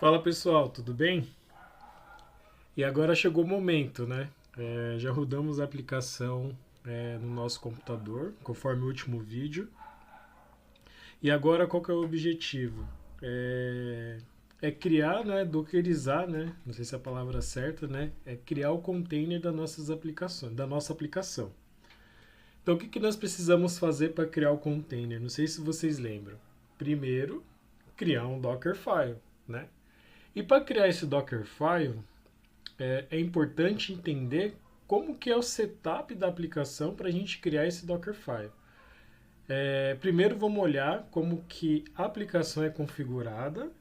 Fala pessoal, tudo bem? E agora chegou o momento, né? Já rodamos a aplicação no nosso computador, conforme o último vídeo. E agora qual que é o objetivo? É, é criar, né? Dockerizar, né? Não sei se é a palavra certa, né? É criar o container das nossas aplicações, da nossa aplicação. Então o que nós precisamos fazer para criar o container? Não sei se vocês lembram. Primeiro, criar um Dockerfile, né? E para criar esse Dockerfile, é importante entender como que é o setup da aplicação para a gente criar esse Dockerfile. Primeiro vamos olhar como que a aplicação é configurada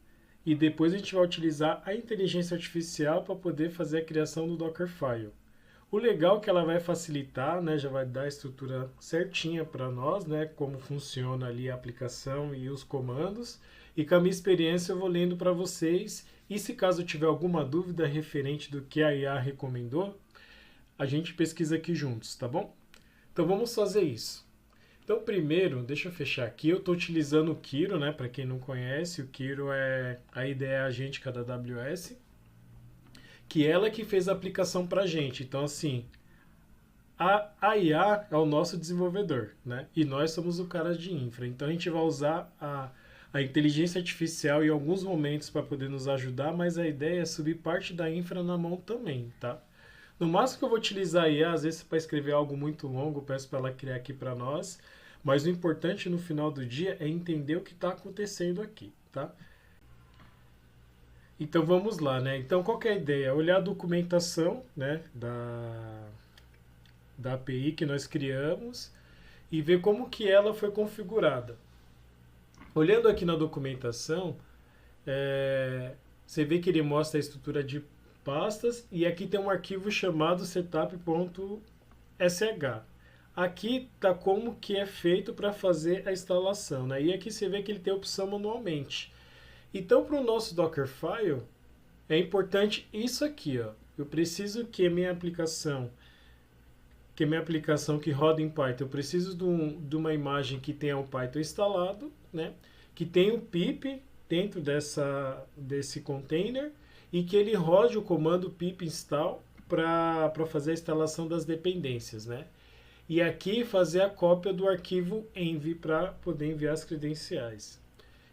e depois a gente vai utilizar a inteligência artificial para poder fazer a criação do Dockerfile. O legal é que ela vai facilitar, né, já vai dar a estrutura certinha para nós, né, como funciona ali a aplicação e os comandos. E com a minha experiência eu vou lendo para vocês. E se caso tiver alguma dúvida referente do que a IA recomendou, a gente pesquisa aqui juntos, tá bom? Então vamos fazer isso. Então primeiro, deixa eu fechar aqui, eu estou utilizando o Kiro, né, para quem não conhece, o Kiro é a ideia agêntica da AWS, que ela que fez a aplicação para a gente. Então assim, a IA é o nosso desenvolvedor, né? E nós somos o cara de infra. Então a gente vai usar a inteligência artificial em alguns momentos para poder nos ajudar, mas a ideia é subir parte da infra na mão também, tá? No máximo que eu vou utilizar a IA, às vezes para escrever algo muito longo, eu peço para ela criar aqui para nós, mas o importante no final do dia é entender o que está acontecendo aqui, tá? Então vamos lá, né? Então qual que é a ideia? Olhar a documentação, né, da API que nós criamos e ver como que ela foi configurada. Olhando aqui na documentação, você vê que ele mostra a estrutura de pastas e aqui tem um arquivo chamado setup.sh. Aqui está como que é feito para fazer a instalação, né? E aqui você vê que ele tem a opção manualmente. Então, para o nosso Dockerfile, é importante isso aqui, ó. Eu preciso que a minha aplicação que roda em Python, eu preciso de uma imagem que tenha o Python instalado, né? Que tenha o pip dentro desse container e que ele rode o comando pip install para fazer a instalação das dependências, né? E aqui fazer a cópia do arquivo env para poder enviar as credenciais.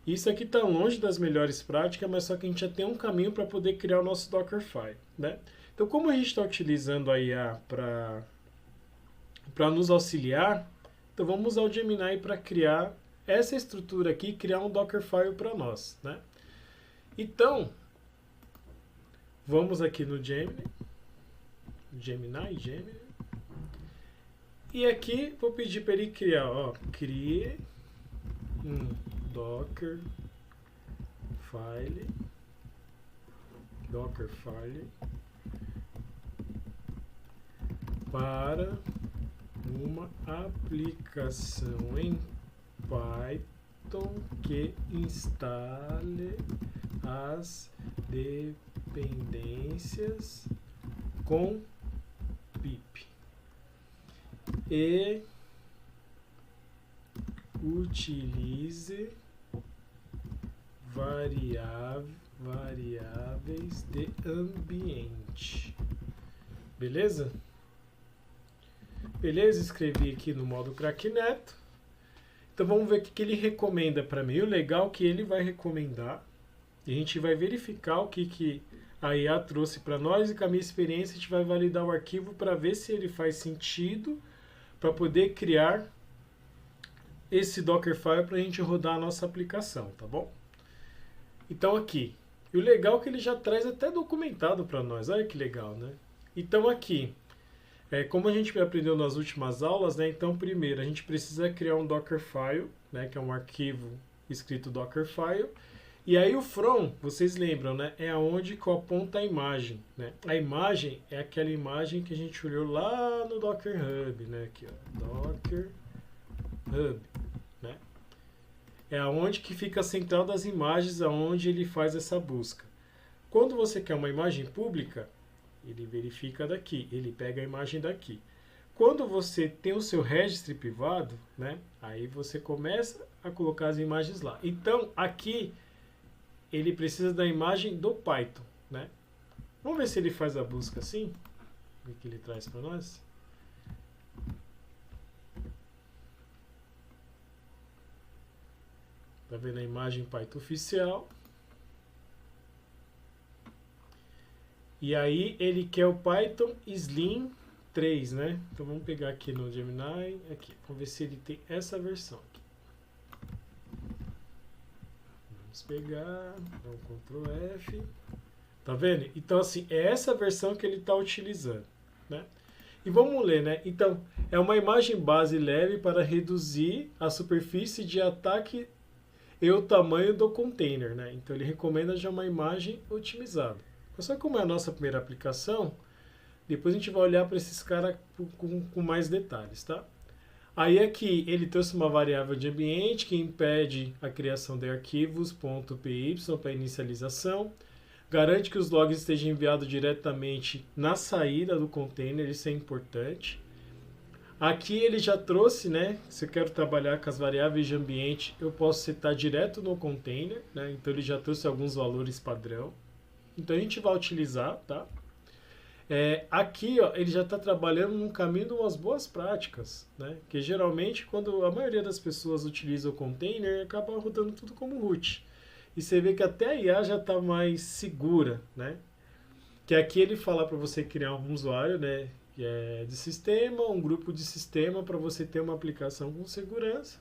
Isso aqui está longe das melhores práticas, mas só que a gente já tem um caminho para poder criar o nosso Dockerfile, né? Então, como a gente está utilizando a IA para nos auxiliar, então vamos usar o Gemini para criar essa estrutura aqui, criar um Dockerfile para nós, né? Então, vamos aqui no Gemini, e aqui vou pedir para ele criar, ó, crie um Dockerfile para uma aplicação em Python que instale as dependências com pip e utilize variáveis de ambiente. Beleza? Beleza? Escrevi aqui no modo craque Neto. Então vamos ver o que ele recomenda para mim. O legal é que ele vai recomendar. E a gente vai verificar o que a IA trouxe para nós. E com a minha experiência a gente vai validar o arquivo para ver se ele faz sentido para poder criar esse Dockerfile para a gente rodar a nossa aplicação, tá bom? Então aqui. E o legal é que ele já traz até documentado para nós. Olha que legal, né? Então aqui. Como a gente aprendeu nas últimas aulas, né? Então, primeiro, a gente precisa criar um Dockerfile, né? Que é um arquivo escrito Dockerfile. E aí o from, vocês lembram, né? É aonde que eu aponto a imagem, né? A imagem é aquela imagem que a gente olhou lá no Docker Hub, né? Aqui, ó, Docker Hub, né? É aonde que fica a central das imagens, aonde ele faz essa busca. Quando você quer uma imagem pública, ele verifica daqui, ele pega a imagem daqui. Quando você tem o seu registry privado, né, aí você começa a colocar as imagens lá. Então, aqui, ele precisa da imagem do Python, né? Vamos ver se ele faz a busca assim. O que ele traz para nós? Tá vendo a imagem Python oficial? E aí ele quer o Python Slim 3, né? Então vamos pegar aqui no Gemini, aqui. Vamos ver se ele tem essa versão aqui. Vamos pegar, dá um Ctrl F. Tá vendo? Então assim, é essa versão que ele está utilizando, né? E vamos ler, né? Então, é uma imagem base leve para reduzir a superfície de ataque e o tamanho do container, né? Então ele recomenda já uma imagem otimizada. Só que como é a nossa primeira aplicação, depois a gente vai olhar para esses caras com mais detalhes, tá? Aí aqui ele trouxe uma variável de ambiente que impede a criação de arquivos .py para inicialização, garante que os logs estejam enviados diretamente na saída do container, isso é importante. Aqui ele já trouxe, né? Se eu quero trabalhar com as variáveis de ambiente, eu posso setar direto no container, né? Então ele já trouxe alguns valores padrão. Então a gente vai utilizar, tá? Aqui, ó, ele já está trabalhando num caminho de umas boas práticas, né? Que geralmente, quando a maioria das pessoas utiliza o container, acaba rodando tudo como root. E você vê que até a IA já está mais segura, né? Que aqui ele fala para você criar um usuário, né? De sistema, um grupo de sistema para você ter uma aplicação com segurança.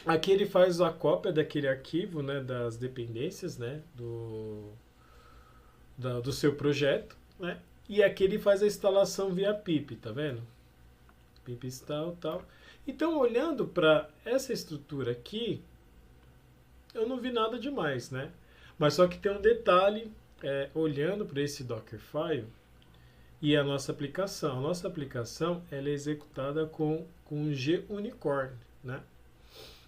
Aqui ele faz a cópia daquele arquivo, né? Das dependências, né? Do seu projeto, né? E aqui ele faz a instalação via pip, tá vendo? Pip install, tal. Então, olhando para essa estrutura aqui, eu não vi nada demais, né? Mas só que tem um detalhe, olhando para esse Dockerfile e a nossa aplicação. A nossa aplicação ela é executada com G-Unicorn, né?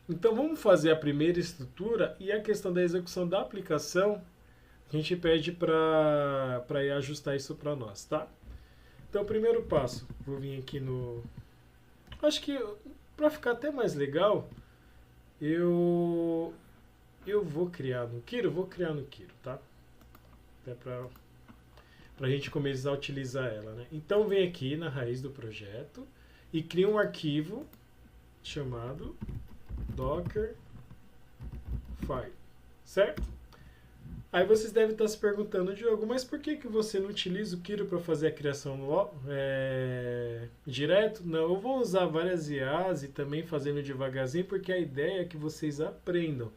Então, vamos fazer a primeira estrutura e a questão da execução da aplicação a gente pede para ir ajustar isso para nós, tá? Então, o primeiro passo, vou vir aqui no... Acho que, para ficar até mais legal, eu vou criar no Kiro, tá? Até para a gente começar a utilizar ela, né? Então, vem aqui na raiz do projeto e cria um arquivo chamado Dockerfile, certo? Aí vocês devem estar se perguntando, Diogo, mas por que você não utiliza o Kiro para fazer a criação direto? Não, eu vou usar várias IAs e também fazendo devagarzinho, porque a ideia é que vocês aprendam.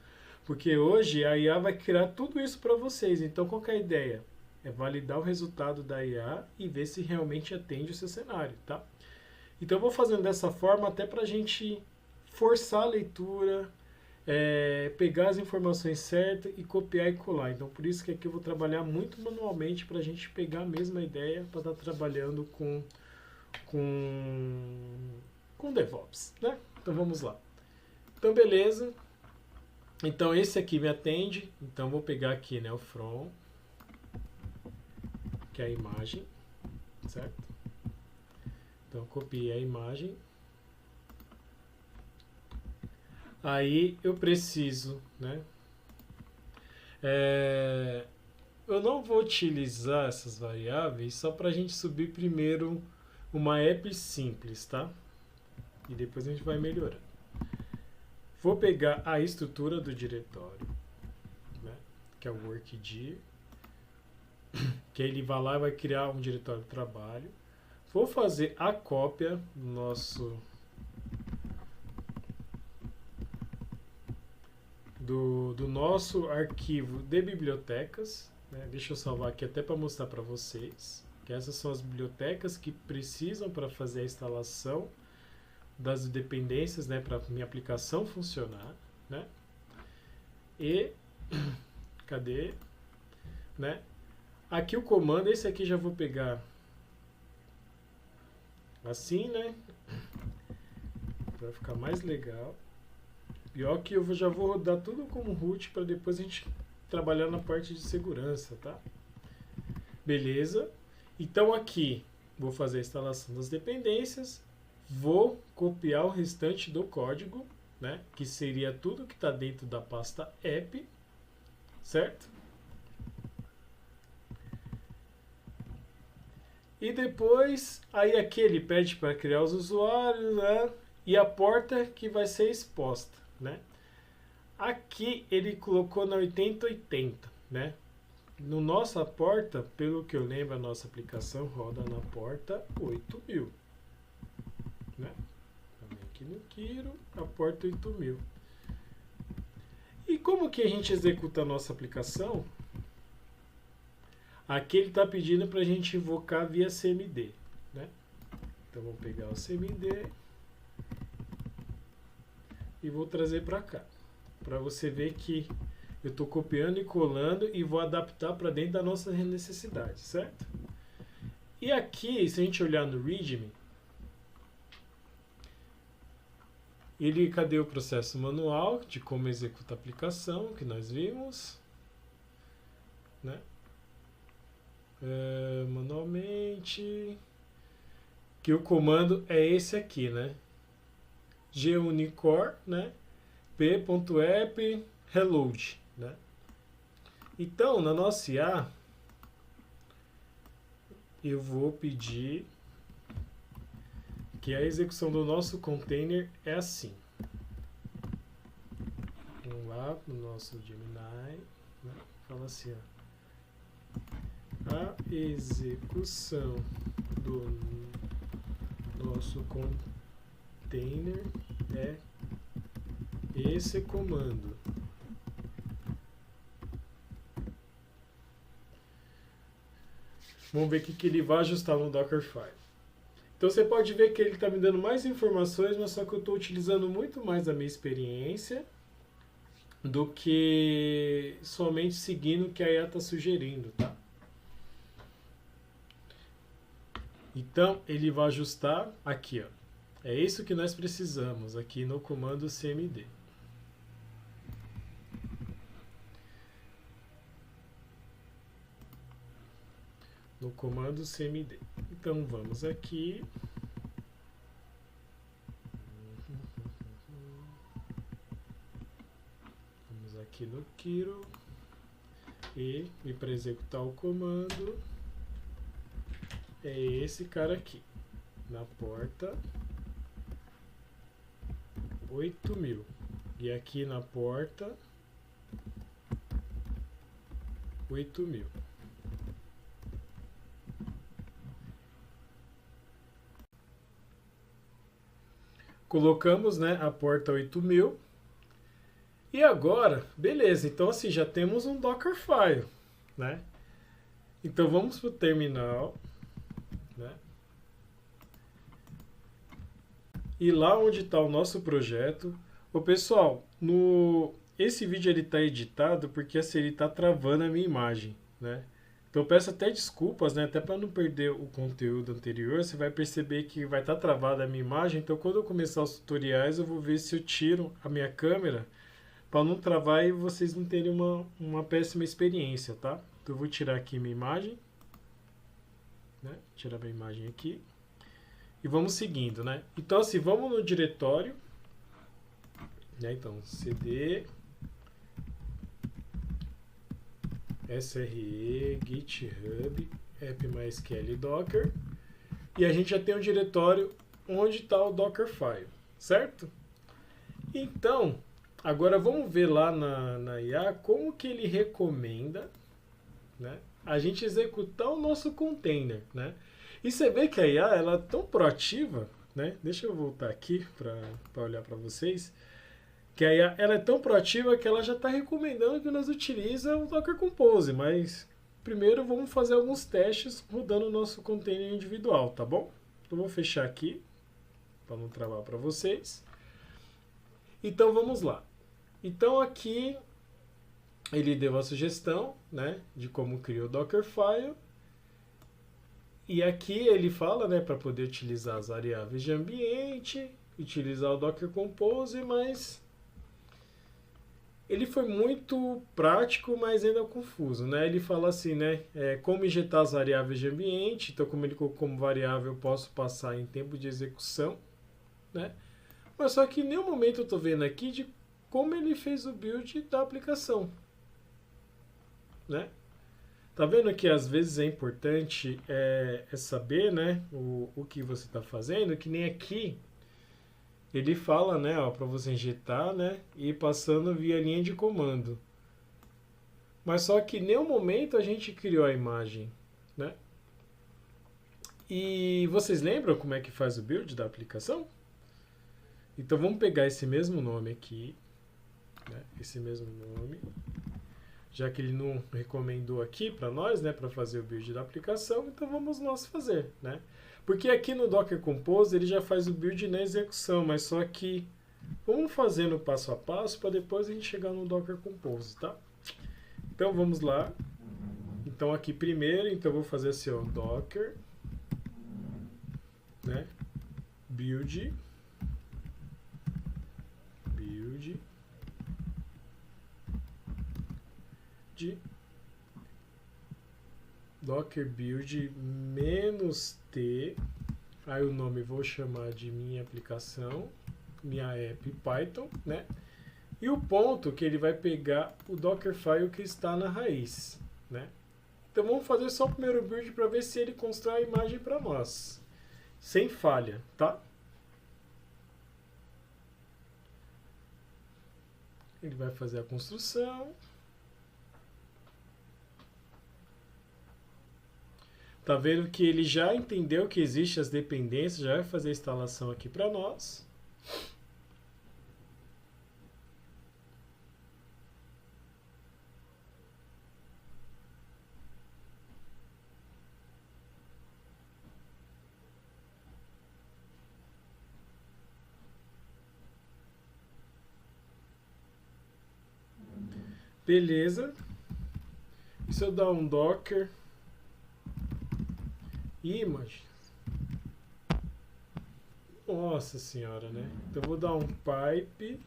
Porque hoje a IA vai criar tudo isso para vocês. Então, qual que é a ideia? É validar o resultado da IA e ver se realmente atende o seu cenário, tá? Então, eu vou fazendo dessa forma até para a gente forçar a leitura, pegar as informações certas e copiar e colar. Então, por isso que aqui eu vou trabalhar muito manualmente para a gente pegar a mesma ideia para estar trabalhando com DevOps, né? Então, vamos lá. Então, beleza. Então, esse aqui me atende. Então, vou pegar aqui, né, o from, que é a imagem, certo? Então, copiei a imagem. Aí eu preciso, né? Eu não vou utilizar essas variáveis só para a gente subir primeiro uma app simples, tá? E depois a gente vai melhorando. Vou pegar a estrutura do diretório, né? Que é o workdir, que ele vai lá e vai criar um diretório de trabalho. Vou fazer a cópia do nosso arquivo de bibliotecas, né? Deixa eu salvar aqui até para mostrar para vocês que essas são as bibliotecas que precisam para fazer a instalação das dependências, né? Para minha aplicação funcionar, né? E cadê, né? Aqui o comando, esse aqui já vou pegar assim, né? Para ficar mais legal. Pior que eu já vou rodar tudo como root para depois a gente trabalhar na parte de segurança, tá? Beleza. Então aqui vou fazer a instalação das dependências, vou copiar o restante do código, né? Que seria tudo que está dentro da pasta app, certo? E depois, aí aqui ele pede para criar os usuários, né? E a porta que vai ser exposta, né? Aqui ele colocou na 8080, né? No nossa porta, pelo que eu lembro, a nossa aplicação roda na porta 8000, né? Também aqui no Kiro, a porta 8000. E como que a gente executa a nossa aplicação? Aqui ele está pedindo para a gente invocar via CMD, né? Então vamos pegar o CMD e vou trazer para cá, para você ver que eu estou copiando e colando e vou adaptar para dentro da nossa necessidade, certo? E aqui, se a gente olhar no README, cadê o processo manual de como executa a aplicação, que nós vimos, né? Manualmente, que o comando é esse aqui, né? gunicore, né? p.app reload, né? Então, na nossa IA, eu vou pedir que a execução do nosso container é assim. Vamos lá no nosso Gemini, né? Fala assim, ó. A execução do nosso container é esse comando. Vamos ver o que ele vai ajustar no Dockerfile. Então você pode ver que ele está me dando mais informações, mas só que eu estou utilizando muito mais a minha experiência do que somente seguindo o que a IA está sugerindo, tá? Então, ele vai ajustar aqui, ó. É isso que nós precisamos aqui no comando CMD. No comando CMD. Então, vamos aqui. Vamos aqui no Kiro. E para executar o comando é esse cara aqui, na porta 8000. E aqui na porta 8000. Colocamos, né, a porta 8000. E agora, beleza, então assim, já temos um Dockerfile, né? Então vamos para o terminal, né? E lá onde está o nosso projeto. Ô pessoal, esse vídeo ele está editado porque assim, ele está travando a minha imagem, né? Então eu peço até desculpas, né? Até para não perder o conteúdo anterior, você vai perceber que vai estar travada a minha imagem. Então quando eu começar os tutoriais, eu vou ver se eu tiro a minha câmera para não travar e vocês não terem uma péssima experiência, tá? Então eu vou tirar aqui minha imagem, né? Tirar minha imagem aqui. E vamos seguindo, né? Então assim, vamos no diretório, né? Então cd sre github app.mysql docker, e a gente já tem um diretório onde está o Dockerfile, certo? Então, agora vamos ver lá na IA como que ele recomenda, né, a gente executar o nosso container, né? E você vê que a IA ela é tão proativa, né? Deixa eu voltar aqui para olhar para vocês. Que a IA ela é tão proativa que ela já está recomendando que nós utilizemos o Docker Compose, mas primeiro vamos fazer alguns testes rodando o nosso container individual, tá bom? Então vou fechar aqui para não travar para vocês. Então vamos lá. Então aqui ele deu a sugestão, né, de como criar o Dockerfile. E aqui ele fala, né, para poder utilizar as variáveis de ambiente, utilizar o Docker Compose, mas ele foi muito prático, mas ainda confuso, né? Ele fala assim, né, como injetar as variáveis de ambiente. Então, como ele colocou como variável, eu posso passar em tempo de execução, né? Mas só que em nenhum momento eu estou vendo aqui de como ele fez o build da aplicação, né? Tá vendo que às vezes é importante saber, né, o que você está fazendo, que nem aqui ele fala, né, ó, para você injetar, né, e ir passando via linha de comando. Mas só que em nenhum momento a gente criou a imagem, né? E vocês lembram como é que faz o build da aplicação? Então vamos pegar esse mesmo nome aqui, né, esse mesmo nome, já que ele não recomendou aqui para nós, né, para fazer o build da aplicação, então vamos nós fazer, né? Porque aqui no Docker Compose ele já faz o build na execução, mas só que vamos fazendo passo a passo para depois a gente chegar no Docker Compose, tá? Então vamos lá. Então aqui primeiro, então eu vou fazer assim, ó, Docker, né, build de Docker build -t, aí o nome vou chamar de minha aplicação, minha app Python, né? E o ponto que ele vai pegar o Dockerfile que está na raiz, né? Então vamos fazer só o primeiro build para ver se ele constrói a imagem para nós, sem falha, tá? Ele vai fazer a construção. Tá vendo que ele já entendeu que existem as dependências, já vai fazer a instalação aqui para nós. Beleza. E se eu dar um Docker image, nossa senhora, né? Então eu vou dar um pipe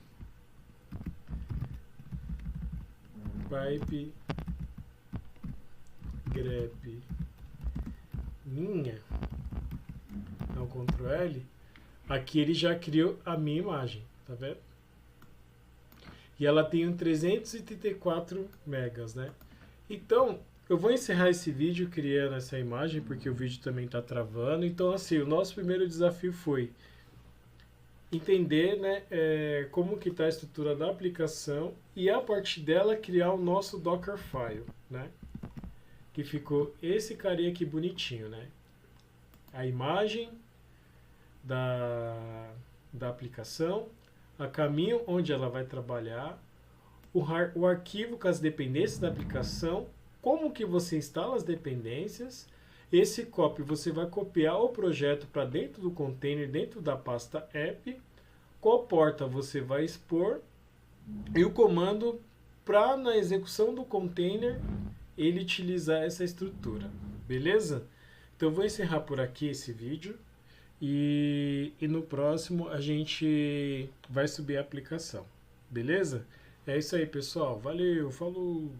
grep minha, dá um Ctrl L, aqui ele já criou a minha imagem, tá vendo? E ela tem um 334 megas, né? Então eu vou encerrar esse vídeo criando essa imagem, porque o vídeo também está travando. Então, assim, o nosso primeiro desafio foi entender, né, como que está a estrutura da aplicação e, a partir dela, criar o nosso Dockerfile, né? Que ficou esse carinha aqui bonitinho, né? A imagem da aplicação, a caminho onde ela vai trabalhar, o arquivo com as dependências da aplicação, como que você instala as dependências. Esse copy você vai copiar o projeto para dentro do container, dentro da pasta app, qual porta você vai expor e o comando para na execução do container ele utilizar essa estrutura, beleza? Então eu vou encerrar por aqui esse vídeo e no próximo a gente vai subir a aplicação, beleza? É isso aí, pessoal, valeu, falou!